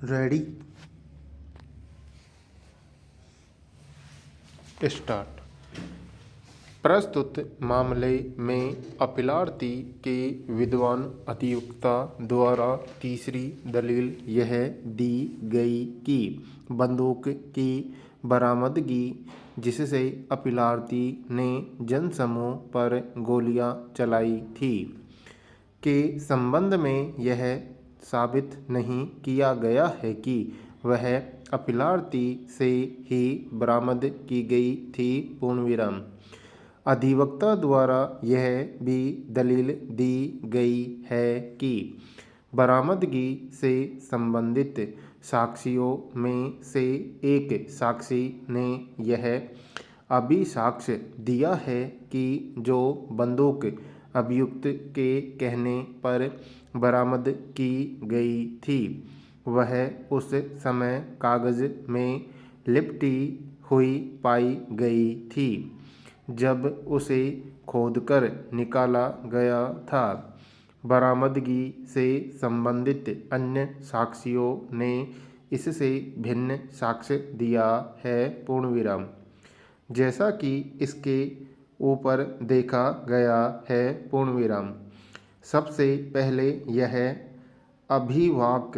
Ready start. प्रस्तुत मामले में अपीलार्थी के विद्वान अधिवक्ता द्वारा तीसरी दलील यह दी गई कि बंदूक की बरामदगी जिससे अपीलार्थी ने जनसमूह पर गोलियां चलाई थी के संबंध में यह साबित नहीं किया गया है कि वह अपीलार्थी से ही बरामद की गई थी। पूर्णविराम। अधिवक्ता द्वारा यह भी दलील दी गई है कि बरामदगी से संबंधित साक्षियों में से एक साक्षी ने यह अभिसाक्ष्य दिया है कि जो बंदूक अभियुक्त के कहने पर बरामद की गई थी वह उस समय कागज में लिपटी हुई पाई गई थी जब उसे खोदकर निकाला गया था। बरामदगी से संबंधित अन्य साक्षियों ने इससे भिन्न साक्ष्य दिया है। पूर्णविराम। जैसा कि इसके ऊपर देखा गया है। पूर्णविराम। सबसे पहले यह अभिवाक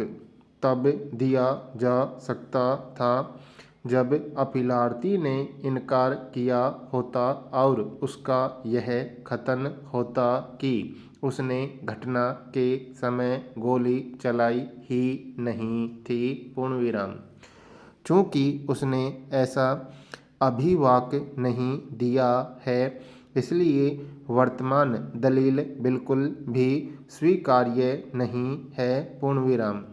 तब दिया जा सकता था जब अपीलार्थी ने इनकार किया होता और उसका यह कथन होता कि उसने घटना के समय गोली चलाई ही नहीं थी। पूर्णविराम। चूँकि उसने ऐसा अभिवाक नहीं दिया है इसलिए वर्तमान दलील बिल्कुल भी स्वीकार्य नहीं है। पूर्णविराम।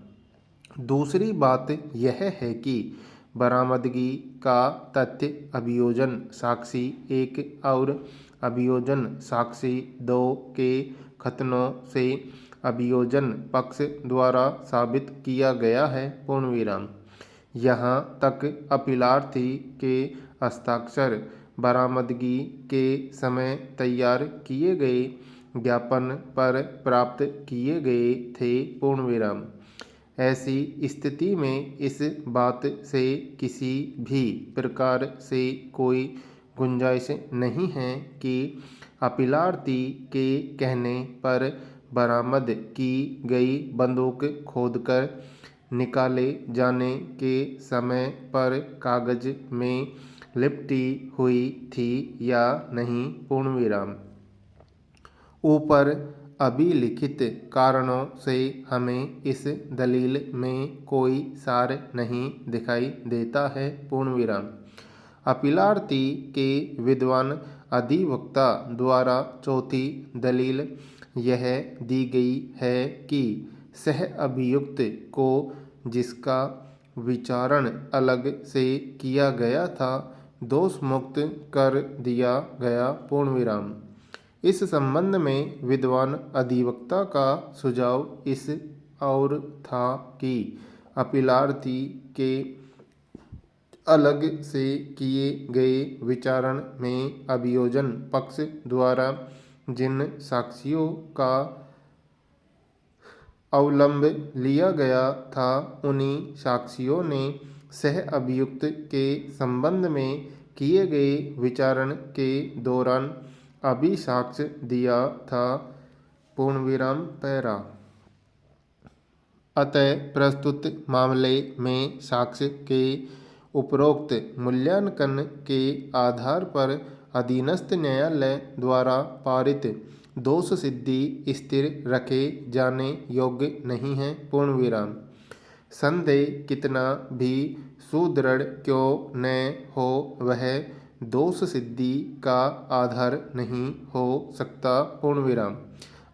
दूसरी बात यह है कि बरामदगी का तथ्य अभियोजन साक्षी 1 और अभियोजन साक्षी 2 के कथनों से अभियोजन पक्ष द्वारा साबित किया गया है। पूर्णविराम। यहाँ तक अपीलार्थी के हस्ताक्षर बरामदगी के समय तैयार किए गए ज्ञापन पर प्राप्त किए गए थे। पूर्णविराम। ऐसी स्थिति में इस बात से किसी भी प्रकार से कोई गुंजाइश नहीं है कि अपीलार्थी के कहने पर बरामद की गई बंदूक खोदकर निकाले जाने के समय पर कागज में लिपटी हुई थी या नहीं। पूर्णविराम। ऊपर अभिलिखित कारणों से हमें इस दलील में कोई सार नहीं दिखाई देता है। पूर्णविराम। अपीलार्थी के विद्वान अधिवक्ता द्वारा चौथी दलील यह दी गई है कि सह अभियुक्त को जिसका विचारण अलग से किया गया था दोष मुक्त कर दिया गया। पूर्णविराम। इस संबंध में विद्वान अधिवक्ता का सुझाव इस और था कि अपीलार्थी के अलग से किए गए विचारण में अभियोजन पक्ष द्वारा जिन साक्ष्यों का अवलंब लिया गया था उन्हीं साक्ष्यों ने सह अभियुक्त के संबंध में किए गए विचारण के दौरान अभिसाक्ष्य दिया था। पूर्णविराम। पैरा। अतः प्रस्तुत मामले में साक्ष्य के उपरोक्त मूल्यांकन के आधार पर अधीनस्थ न्यायालय द्वारा पारित दोष सिद्धि स्थिर रखे जाने योग्य नहीं है। पूर्णविराम। संदेह कितना भी सुदृढ़ क्यों न हो वह दोष सिद्धि का आधार नहीं हो सकता। पूर्णविराम।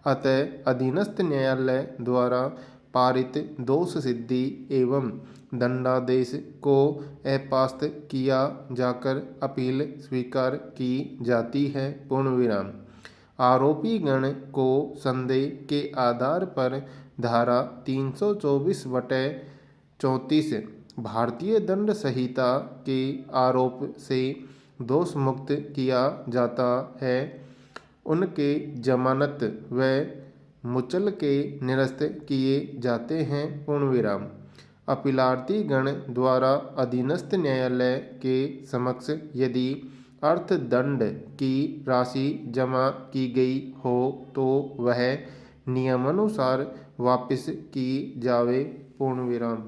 अतः अधीनस्थ न्यायालय द्वारा पारित दोष सिद्धि एवं दंडादेश को अपास्त किया जाकर अपील स्वीकार की जाती है। पूर्णविराम। आरोपी गण को संदेह के आधार पर धारा 324/34 भारतीय दंड संहिता के आरोप से दोष मुक्त किया जाता है। उनके जमानत व मुचल के निरस्त किए जाते हैं। पूर्णविराम। अपीलार्थी गण द्वारा अधीनस्थ न्यायालय के समक्ष यदि अर्थदंड की राशि जमा की गई हो तो वह नियमानुसार वापस की जावे। पूर्ण विराम।